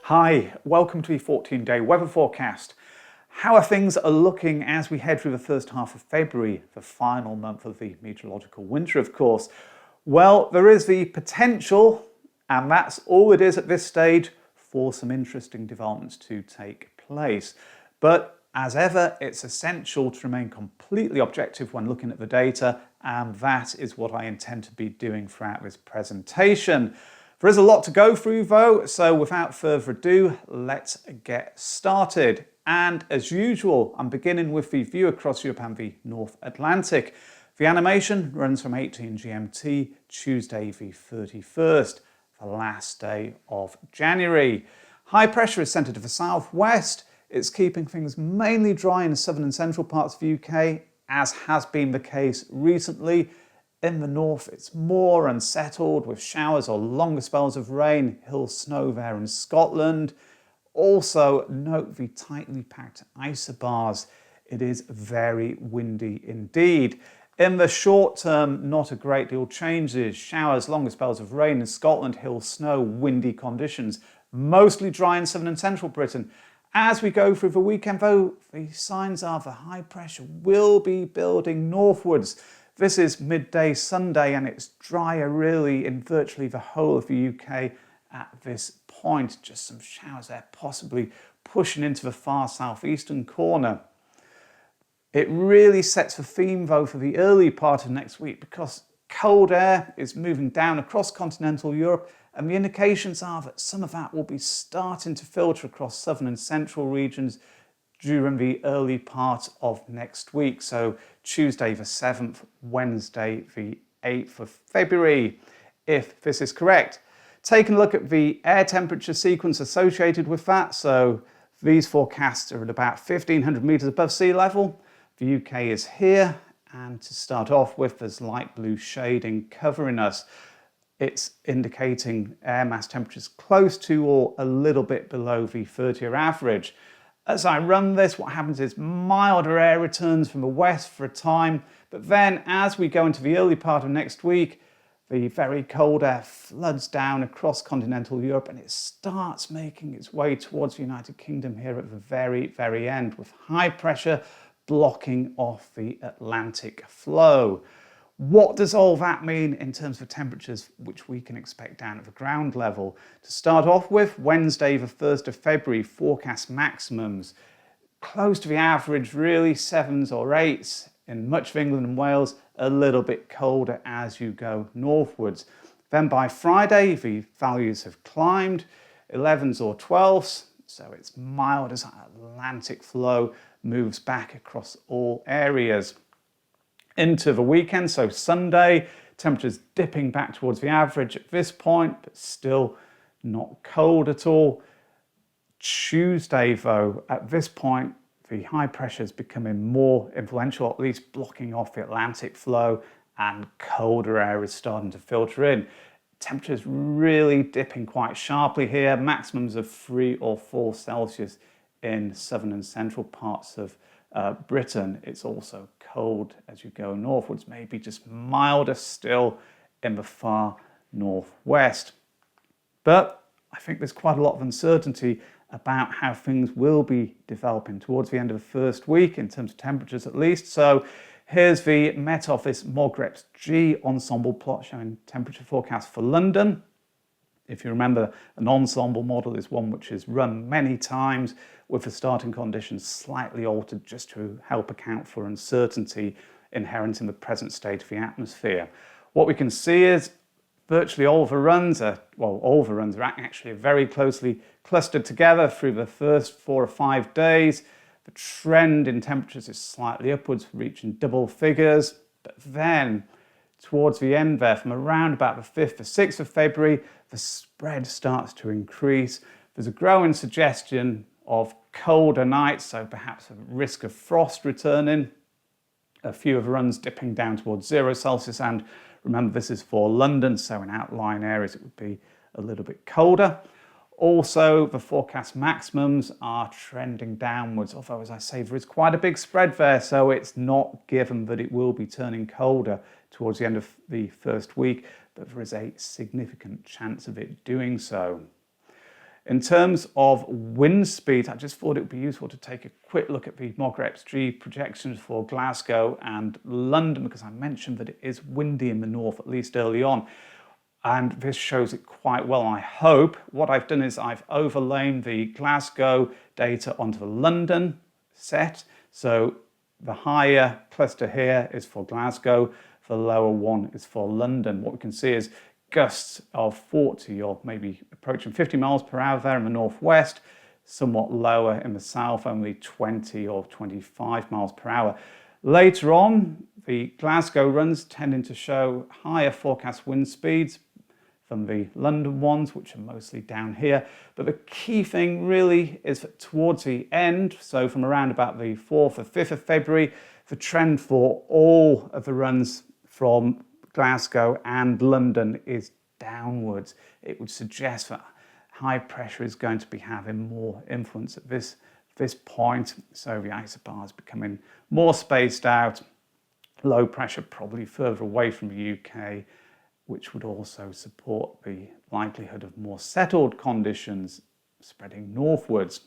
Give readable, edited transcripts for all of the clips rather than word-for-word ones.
Hi, welcome to the 14-day weather forecast. How are things looking as we head through the first half of February, the final month of the meteorological winter, of course? Well, there is the potential, and that's all it is at this stage, for some interesting developments to take place. But as ever, it's essential to remain completely objective when looking at the data, and that is what I intend to be doing throughout this presentation. There is a lot to go through though, so without further ado, let's get started. And as usual, I'm beginning with the view across Europe and the North Atlantic. The animation runs from 18 GMT, Tuesday the 31st, the last day of January. High pressure is centred to the southwest. It's keeping things mainly dry in the southern and central parts of the UK, as has been the case recently. In the north, it's more unsettled with showers or longer spells of rain, hill snow there in Scotland. Also, note the tightly packed isobars. It is very windy indeed. In the short term, not a great deal changes. Showers, longer spells of rain in Scotland, hill snow, windy conditions. Mostly dry in southern and central Britain. As we go through the weekend though, the signs are the high pressure will be building northwards. This is midday Sunday and it's drier really in virtually the whole of the UK at this point. Just some showers there possibly pushing into the far southeastern corner. It really sets the theme though for the early part of next week because cold air is moving down across continental Europe and the indications are that some of that will be starting to filter across southern and central regions during the early part of next week. So Tuesday the 7th, Wednesday the 8th of February, if this is correct. Taking a look at the air temperature sequence associated with that. So these forecasts are at about 1,500 metres above sea level. The UK is here. And to start off with, there's light blue shading covering us. It's indicating air mass temperatures close to or a little bit below the 30-year average. As I run this, what happens is milder air returns from the west for a time, but then as we go into the early part of next week, the very cold air floods down across continental Europe and it starts making its way towards the United Kingdom here at the very, very end, with high pressure blocking off the Atlantic flow. What does all that mean in terms of temperatures which we can expect down at the ground level? To start off with, Wednesday the 1st of February, forecast maximums close to the average, really 7s or 8s in much of England and Wales, a little bit colder as you go northwards. Then by Friday, the values have climbed, 11s or 12s, so it's mild as that Atlantic flow moves back across all areas. Into the weekend, so Sunday, temperatures dipping back towards the average at this point, but still not cold at all. Tuesday though, at this point, the high pressure is becoming more influential, at least blocking off the Atlantic flow, and colder air is starting to filter in. Temperatures really dipping quite sharply here, maximums of 3 or 4 Celsius in southern and central parts of Britain. It's also cold as you go northwards, maybe just milder still in the far northwest. But I think there's quite a lot of uncertainty about how things will be developing towards the end of the first week, in terms of temperatures at least. So here's the Met Office Mogreps G ensemble plot showing temperature forecast for London. If you remember, an ensemble model is one which is run many times with the starting conditions slightly altered just to help account for uncertainty inherent in the present state of the atmosphere. What we can see is virtually all the runs are actually very closely clustered together through the first 4 or 5 days. The trend in temperatures is slightly upwards, reaching double figures, but then towards the end there, from around about the 5th or 6th of February, the spread starts to increase. There's a growing suggestion of colder nights, so perhaps a risk of frost returning. A few of the runs dipping down towards 0 Celsius, and remember this is for London, so in outlying areas it would be a little bit colder. Also, the forecast maximums are trending downwards, although as I say, there is quite a big spread there, so it's not given that it will be turning colder towards the end of the first week, but there is a significant chance of it doing so. In terms of wind speed, I just thought it would be useful to take a quick look at the MOGRE-XG projections for Glasgow and London, because I mentioned that it is windy in the north, at least early on. And this shows it quite well, I hope. What I've done is I've overlain the Glasgow data onto the London set. So the higher cluster here is for Glasgow, the lower one is for London. What we can see is gusts of 40 or maybe approaching 50 miles per hour there in the northwest, somewhat lower in the south, only 20 or 25 miles per hour. Later on, the Glasgow runs tending to show higher forecast wind speeds than the London ones, which are mostly down here. But the key thing really is that towards the end, so from around about the 4th or 5th of February, the trend for all of the runs from Glasgow and London is downwards. It would suggest that high pressure is going to be having more influence at this point. So the isobars becoming more spaced out, low pressure probably further away from the UK, which would also support the likelihood of more settled conditions spreading northwards.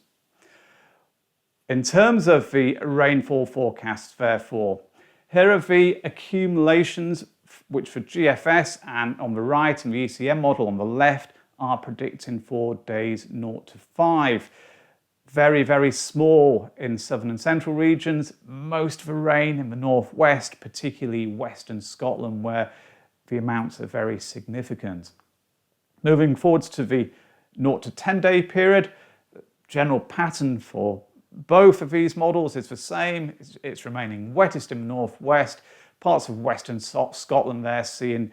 In terms of the rainfall forecasts, therefore, here are the accumulations which for GFS and on the right and the ECM model on the left are predicting for days 0 to 5. Very, very small in southern and central regions. Most of the rain in the northwest, particularly western Scotland, where the amounts are very significant. Moving forwards to the 0 to 10 day period, general pattern for both of these models is the same. It's remaining wettest in the northwest. Parts of western Scotland there seeing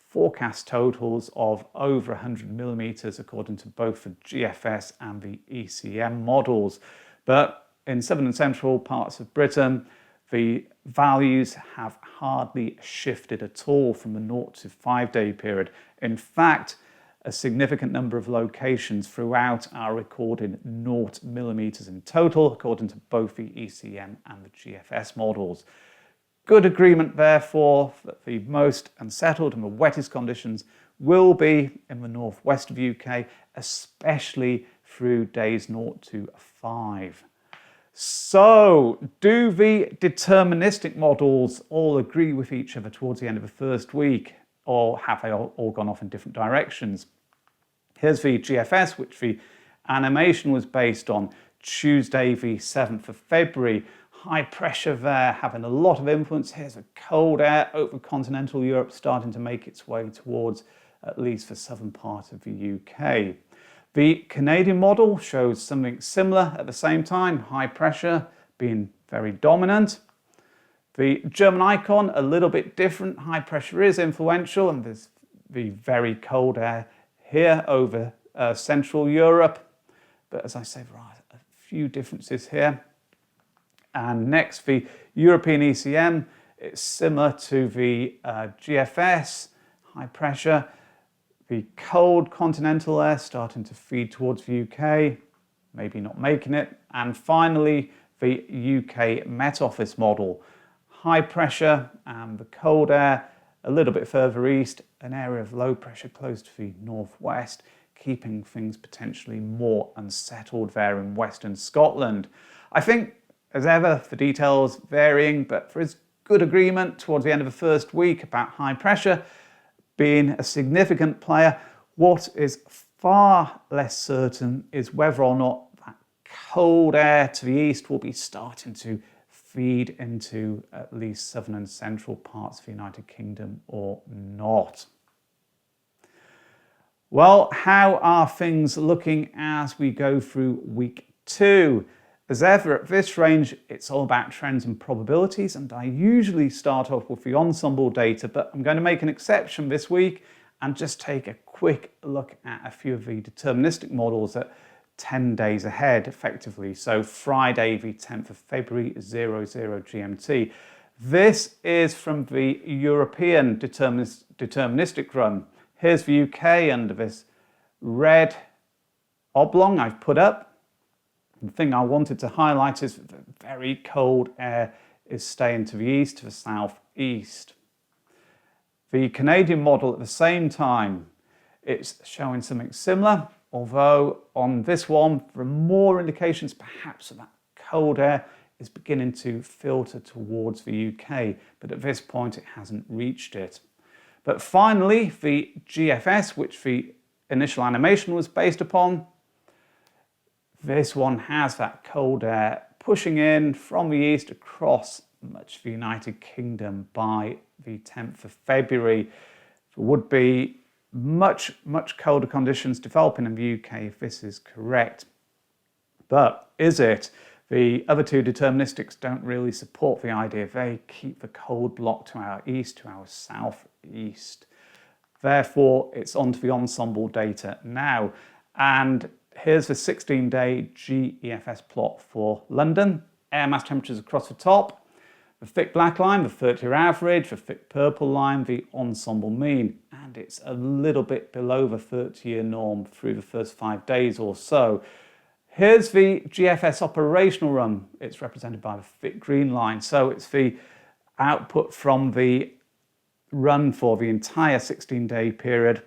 forecast totals of over 100 millimetres according to both the GFS and the ECM models. But in southern and central parts of Britain, the values have hardly shifted at all from the 0 to 5 day period. In fact, a significant number of locations throughout are recording 0 millimetres in total, according to both the ECM and the GFS models. Good agreement, therefore, that the most unsettled and the wettest conditions will be in the northwest of the UK, especially through days 0 to 5. So, do the deterministic models all agree with each other towards the end of the first week, or have they all gone off in different directions? Here's the GFS, which the animation was based on Tuesday, the 7th of February. High pressure there having a lot of influence. Here's the cold air over continental Europe starting to make its way towards at least the southern part of the UK. The Canadian model shows something similar at the same time, high pressure being very dominant. The German icon, a little bit different. High pressure is influential, and there's the very cold air here over Central Europe. But as I say, there are a few differences here. And next, the European ECM, it's similar to the GFS, high pressure. The cold continental air starting to feed towards the UK, maybe not making it. And finally, the UK Met Office model, high pressure and the cold air a little bit further east, an area of low pressure close to the northwest, keeping things potentially more unsettled there in western Scotland. I think, as ever, the details varying, but there is good agreement towards the end of the first week about high pressure being a significant player. What is far less certain is whether or not that cold air to the east will be starting to feed into at least southern and central parts of the United Kingdom or not. Well, how are things looking as we go through week 2? As ever, at this range, it's all about trends and probabilities, and I usually start off with the ensemble data, but I'm going to make an exception this week and just take a quick look at a few of the deterministic models at 10 days ahead, effectively. So Friday, the 10th of February, 00 GMT. This is from the European deterministic run. Here's the UK under this red oblong I've put up. The thing I wanted to highlight is that the very cold air is staying to the east, to the southeast. The Canadian model at the same time, it's showing something similar. although on this one, there are more indications perhaps that cold air is beginning to filter towards the UK, but at this point it hasn't reached it. But finally, the GFS, which the initial animation was based upon, this one has that cold air pushing in from the east across much of the United Kingdom by the 10th of February. There would be much colder conditions developing in the UK if this is correct. But is it? The other two deterministics don't really support the idea. They keep the cold block to our east, to our southeast. Therefore, it's onto the ensemble data now. And here's the 16-day GEFS plot for London. Air mass temperatures across the top. The thick black line, the 30-year average. The thick purple line, the ensemble mean. And it's a little bit below the 30-year norm through the first 5 days or so. Here's the GFS operational run. It's represented by the thick green line. So it's the output from the run for the entire 16-day period.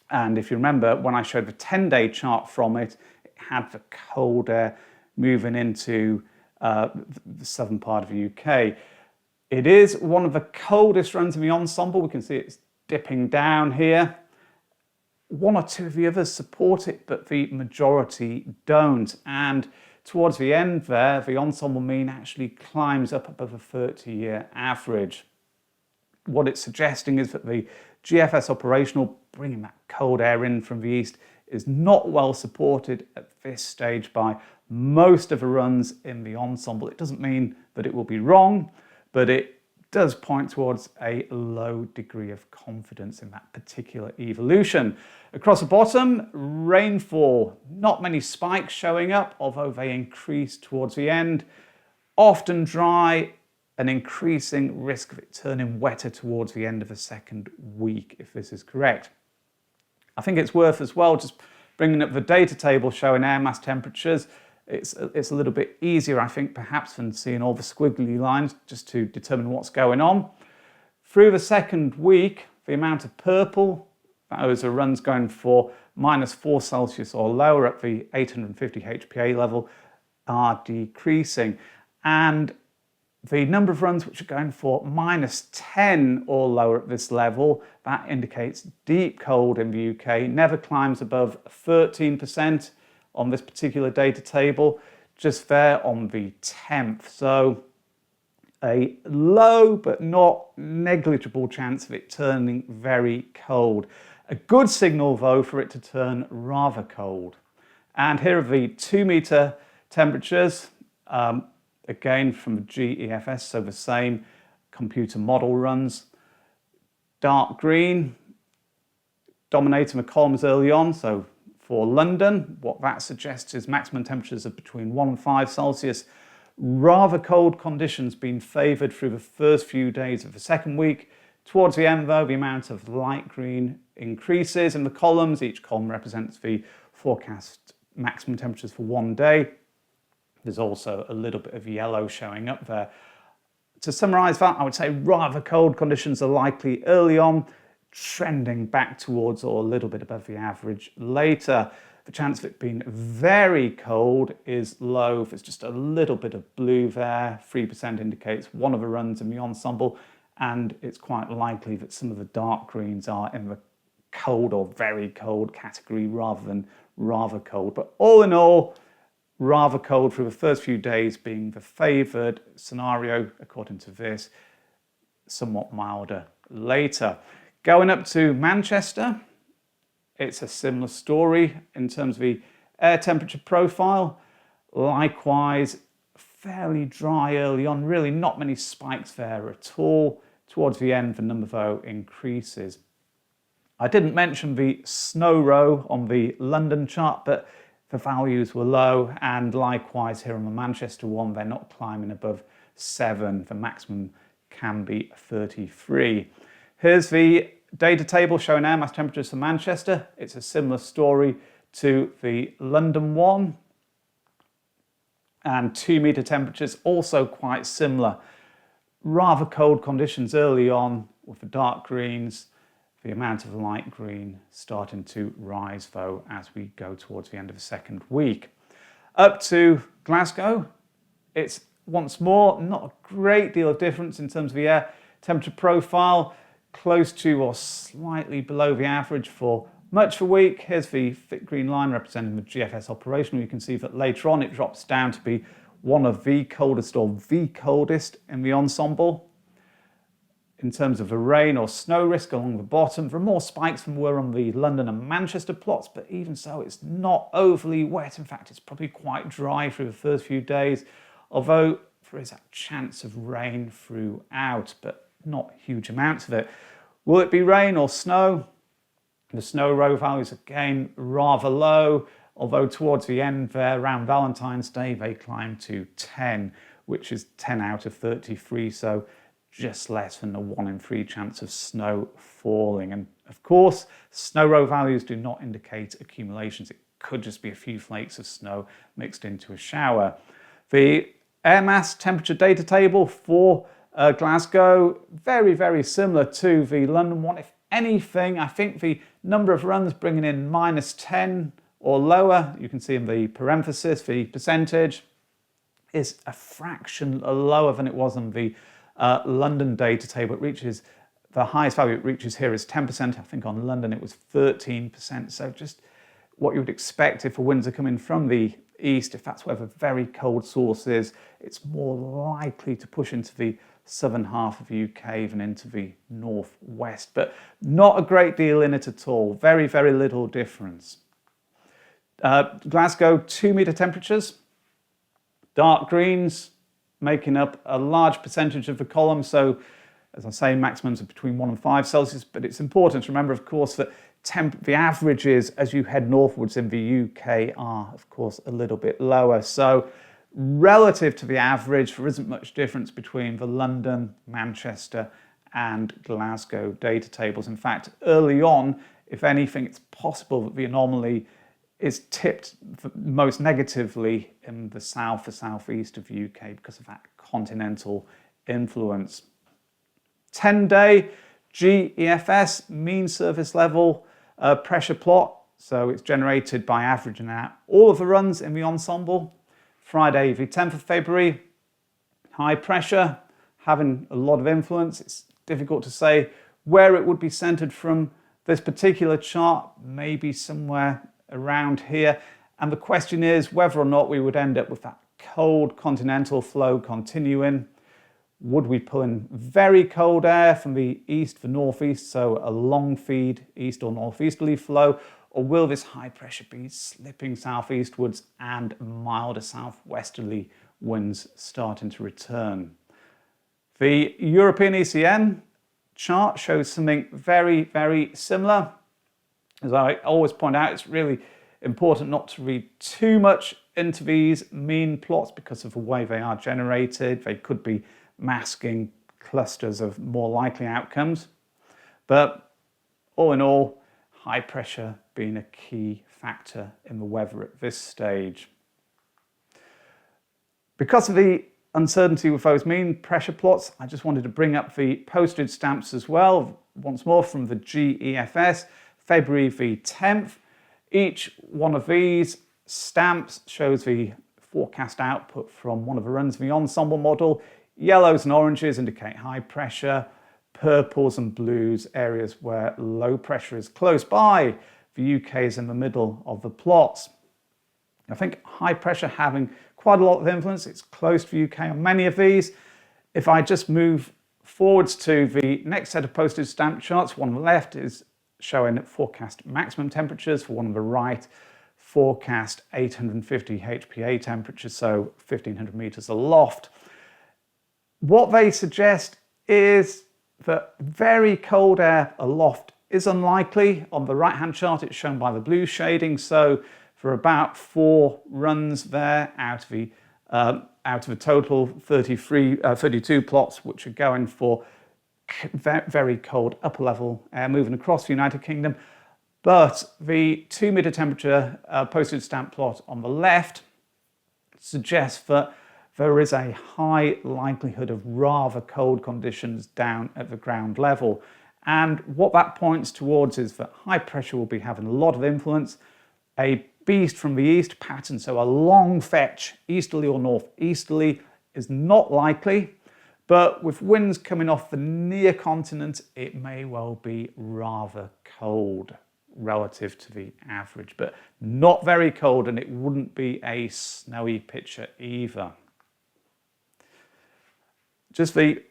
And if you remember, when I showed the 10-day chart from it, it had the cold air moving into the southern part of the UK. It is one of the coldest runs in the ensemble. We can see it's dipping down here. One or two of the others support it, but the majority don't. And towards the end there, the ensemble mean actually climbs up above a 30-year average. What it's suggesting is that the GFS operational, bringing that cold air in from the east, is not well supported at this stage by most of the runs in the ensemble. It doesn't mean that it will be wrong, but it does point towards a low degree of confidence in that particular evolution. Across the bottom, rainfall, not many spikes showing up, although they increase towards the end. Often dry, an increasing risk of it turning wetter towards the end of the second week, if this is correct. I think it's worth as well just bringing up the data table showing air mass temperatures. It's a little bit easier, I think, perhaps than seeing all the squiggly lines just to determine what's going on. Through the second week, the amount of purple, those are runs going for -4 Celsius or lower at the 850 HPA level, are decreasing. And the number of runs which are going for -10 or lower at this level, that indicates deep cold in the UK, never climbs above 13% on this particular data table, just there on the 10th. So a low but not negligible chance of it turning very cold. A good signal though for it to turn rather cold. And here are the 2-meter temperatures, again from the GEFS, so the same computer model runs. Dark green dominating the columns early on, so for London, what that suggests is maximum temperatures of between 1 and 5 Celsius. Rather cold conditions being favoured through the first few days of the second week. Towards the end though, the amount of light green increases in the columns. Each column represents the forecast maximum temperatures for one day. There's also a little bit of yellow showing up there. To summarise that, I would say rather cold conditions are likely early on, trending back towards or a little bit above the average later. The chance of it being very cold is low. There's just a little bit of blue there. 3% indicates one of the runs in the ensemble, and it's quite likely that some of the dark greens are in the cold or very cold category rather than rather cold. But all in all, rather cold through the first few days being the favoured scenario, according to this, somewhat milder later. Going up to Manchester, it's a similar story in terms of the air temperature profile. Likewise, fairly dry early on, really not many spikes there at all. Towards the end, the number though increases. I didn't mention the snow row on the London chart, but the values were low, and likewise here on the Manchester one, they're not climbing above 7. The maximum can be 33. Here's the data table showing air mass temperatures for Manchester. It's a similar story to the London one. And 2-meter temperatures also quite similar. Rather cold conditions early on with the dark greens. The amount of light green starting to rise, though, as we go towards the end of the second week. Up to Glasgow, it's once more not a great deal of difference in terms of the air temperature profile, close to or slightly below the average for much of the week. Here's the thick green line representing the GFS operational. You can see that later on it drops down to be one of the coldest or the coldest in the ensemble. In terms of the rain or snow risk along the bottom, there are more spikes than were on the London and Manchester plots, but even so, it's not overly wet. In fact, it's probably quite dry through the first few days, although there is a chance of rain throughout, but not huge amounts of it. Will it be rain or snow? The snow row values, again, rather low, although towards the end there, around Valentine's Day, they climb to 10, which is 10 out of 33, so just less than a 1 in 3 chance of snow falling. And of course, snow row values do not indicate accumulations. It could just be a few flakes of snow mixed into a shower. The air mass temperature data table for Glasgow, very, very similar to the London one. If anything, I think the number of runs bringing in -10 or lower, you can see in the parenthesis, the percentage is a fraction lower than it was on the London data table. It reaches, the highest value it reaches here is 10%. I think on London it was 13%. So just what you would expect if the winds are coming from the east, if that's where the very cold source is, it's more likely to push into the southern half of the UK than into the northwest. But not a great deal in it at all. Very, very little difference. Glasgow 2-metre temperatures, dark greens, making up a large percentage of the column. So, as I say, maximums are between 1 and 5 Celsius, but it's important to remember, of course, that the averages as you head northwards in the UK are, of course, a little bit lower. So, relative to the average, there isn't much difference between the London, Manchester, and Glasgow data tables. In fact, early on, if anything, it's possible that the anomaly is tipped most negatively in the south or southeast of the UK because of that continental influence. 10-day GEFS, mean surface level pressure plot. So it's generated by averaging out all of the runs in the ensemble. Friday, the 10th of February, high pressure, having a lot of influence. It's difficult to say where it would be centered from this particular chart, maybe somewhere around here, and the question is whether or not we would end up with that cold continental flow continuing. Would we pull in very cold air from the east, the northeast, so a long feed east or northeasterly flow, or will this high pressure be slipping southeastwards and milder southwesterly winds starting to return? The European ECN chart shows something very, very similar. As I always point out, it's really important not to read too much into these mean plots because of the way they are generated. They could be masking clusters of more likely outcomes. But all in all, high pressure being a key factor in the weather at this stage. Because of the uncertainty with those mean pressure plots, I just wanted to bring up the postage stamps as well, once more from the GEFS. February the 10th. Each one of these stamps shows the forecast output from one of the runs of the ensemble model. Yellows and oranges indicate high pressure, purples and blues areas where low pressure is close by. The UK is in the middle of the plots. I think high pressure having quite a lot of influence. It's close to the UK on many of these. If I just move forwards to the next set of postage stamp charts, one on the left is showing forecast maximum temperatures, for one on the right, forecast 850 HPA temperatures, so 1500 meters aloft. What they suggest is that very cold air aloft is unlikely. On the right-hand chart, it's shown by the blue shading, so for about 4 runs there out of a total 32 plots, which are going for very cold upper level air moving across the United Kingdom. But the 2-meter temperature postage stamp plot on the left suggests that there is a high likelihood of rather cold conditions down at the ground level. And what that points towards is that high pressure will be having a lot of influence. A beast from the east pattern, so a long fetch, easterly or northeasterly, is not likely. But with winds coming off the near continent, it may well be rather cold relative to the average, but not very cold, and it wouldn't be a snowy picture either. Just it's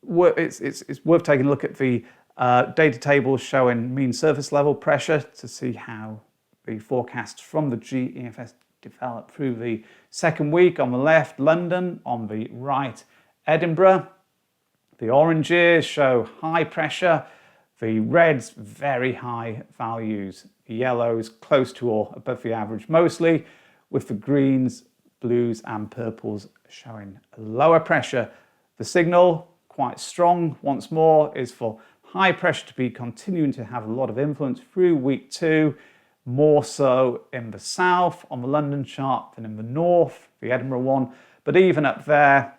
worth taking a look at the data tables showing mean surface level pressure to see how the forecasts from the GEFS develop through the second week. On the left, London; on the right, Edinburgh. The oranges show high pressure, the reds very high values, the yellows close to or above the average mostly, with the greens, blues and purples showing lower pressure. The signal, quite strong once more, is for high pressure to be continuing to have a lot of influence through week 2, more so in the south on the London chart than in the north, the Edinburgh one. But even up there,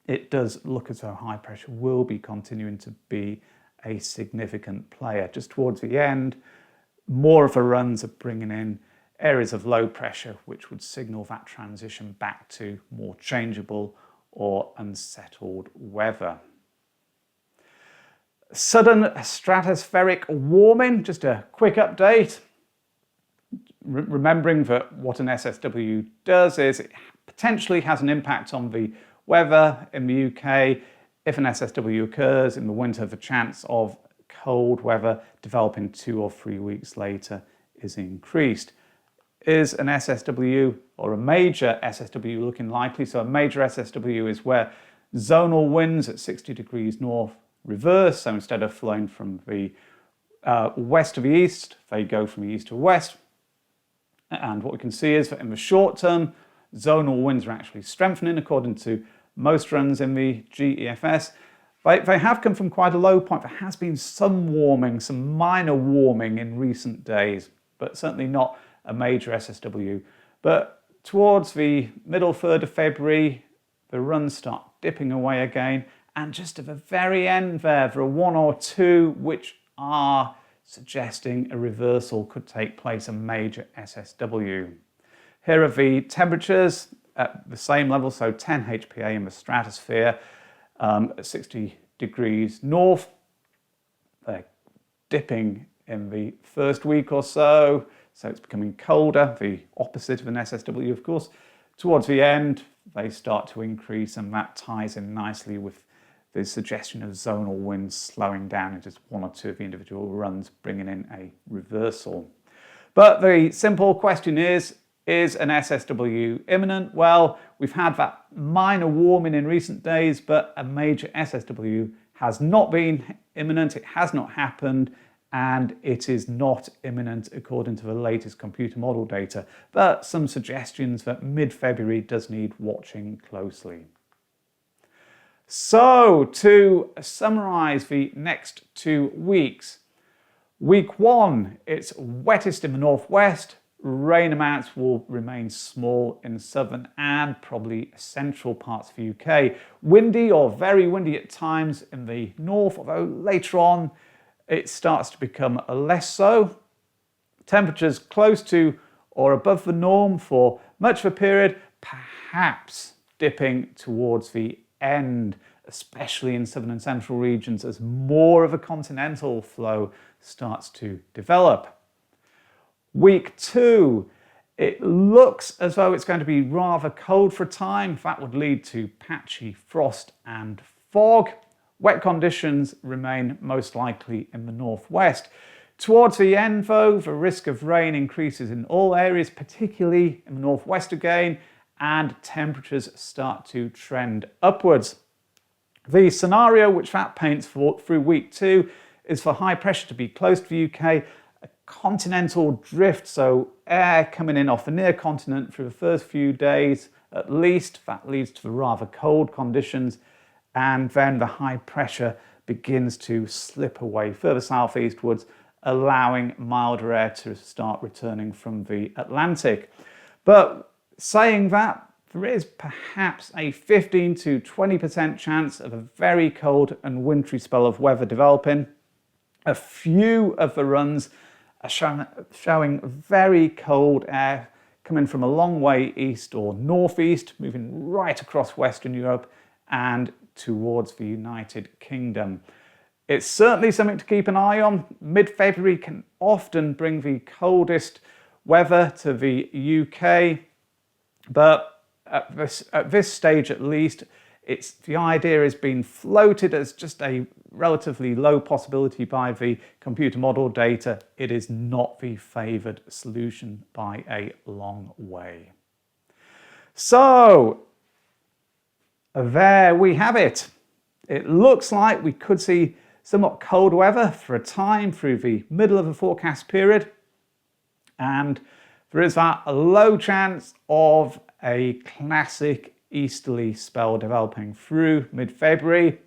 it does look as though high pressure will be continuing to be a significant player. Just towards the end, more of the runs are bringing in areas of low pressure, which would signal that transition back to more changeable or unsettled weather. Sudden stratospheric warming, just a quick update. Remembering that what an SSW does is it potentially has an impact on the weather in the UK. If an SSW occurs in the winter, the chance of cold weather developing 2 or 3 weeks later is increased. Is an SSW or a major SSW looking likely? So a major SSW is where zonal winds at 60 degrees north reverse. So instead of flowing from the west to the east, they go from the east to west. And what we can see is that in the short term, zonal winds are actually strengthening according to most runs in the GEFS. They have come from quite a low point. There has been some warming, some minor warming in recent days, but certainly not a major SSW. But towards the middle third of February, the runs start dipping away again. And just at the very end there are 1 or 2 which are suggesting a reversal could take place, a major SSW. Here are the temperatures at the same level, so 10 HPA in the stratosphere at 60 degrees north. They're dipping in the first week or so, so it's becoming colder, the opposite of an SSW, of course. Towards the end, they start to increase, and that ties in nicely with the suggestion of zonal winds slowing down in just 1 or 2 of the individual runs, bringing in a reversal. But the simple question is an SSW imminent? Well, we've had that minor warming in recent days, but a major SSW has not been imminent. It has not happened, and it is not imminent according to the latest computer model data. But some suggestions that mid-February does need watching closely. So, to summarize the next 2 weeks, week 1, it's wettest in the northwest. Rain amounts will remain small in southern and probably central parts of the UK. Windy or very windy at times in the north, although later on it starts to become less so. Temperatures close to or above the norm for much of a period, perhaps dipping towards the end, especially in southern and central regions as more of a continental flow starts to develop. Week 2, it looks as though it's going to be rather cold for a time. That would lead to patchy frost and fog. Wet conditions remain most likely in the northwest. Towards the end, though, the risk of rain increases in all areas, particularly in the northwest again, and temperatures start to trend upwards. The scenario which that paints through week 2 is for high pressure to be close to the UK, a continental drift, so air coming in off the near continent through the first few days at least. That leads to the rather cold conditions, and then the high pressure begins to slip away further southeastwards, allowing milder air to start returning from the Atlantic. But saying that, there is perhaps a 15 to 20% chance of a very cold and wintry spell of weather developing. A few of the runs are showing very cold air coming from a long way east or northeast, moving right across Western Europe and towards the United Kingdom. It's certainly something to keep an eye on. Mid-February can often bring the coldest weather to the UK, but at this stage at least, the idea is being floated as just a relatively low possibility by the computer model data. It is not the favoured solution by a long way. So, there we have it. It looks like we could see somewhat cold weather for a time through the middle of the forecast period, and there is that low chance of a classic easterly spell developing through mid-February.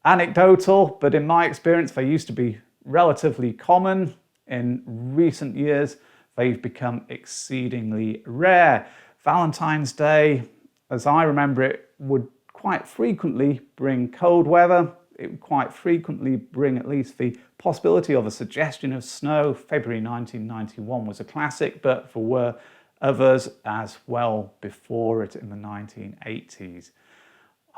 Anecdotal, but in my experience they used to be relatively common. In recent years they've become exceedingly rare. Valentine's Day, as I remember it, would quite frequently bring cold weather. It would quite frequently bring at least the possibility of a suggestion of snow. February 1991 was a classic, but there were others as well before it in the 1980s.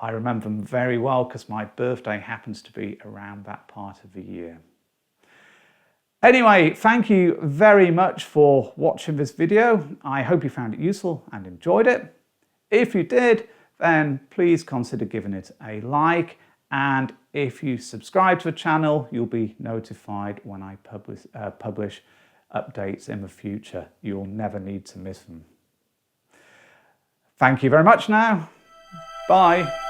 I remember them very well because my birthday happens to be around that part of the year. Anyway, thank you very much for watching this video. I hope you found it useful and enjoyed it. If you did, then please consider giving it a like, and if you subscribe to the channel, you'll be notified when I publish updates in the future. You'll never need to miss them. Thank you very much now. Bye.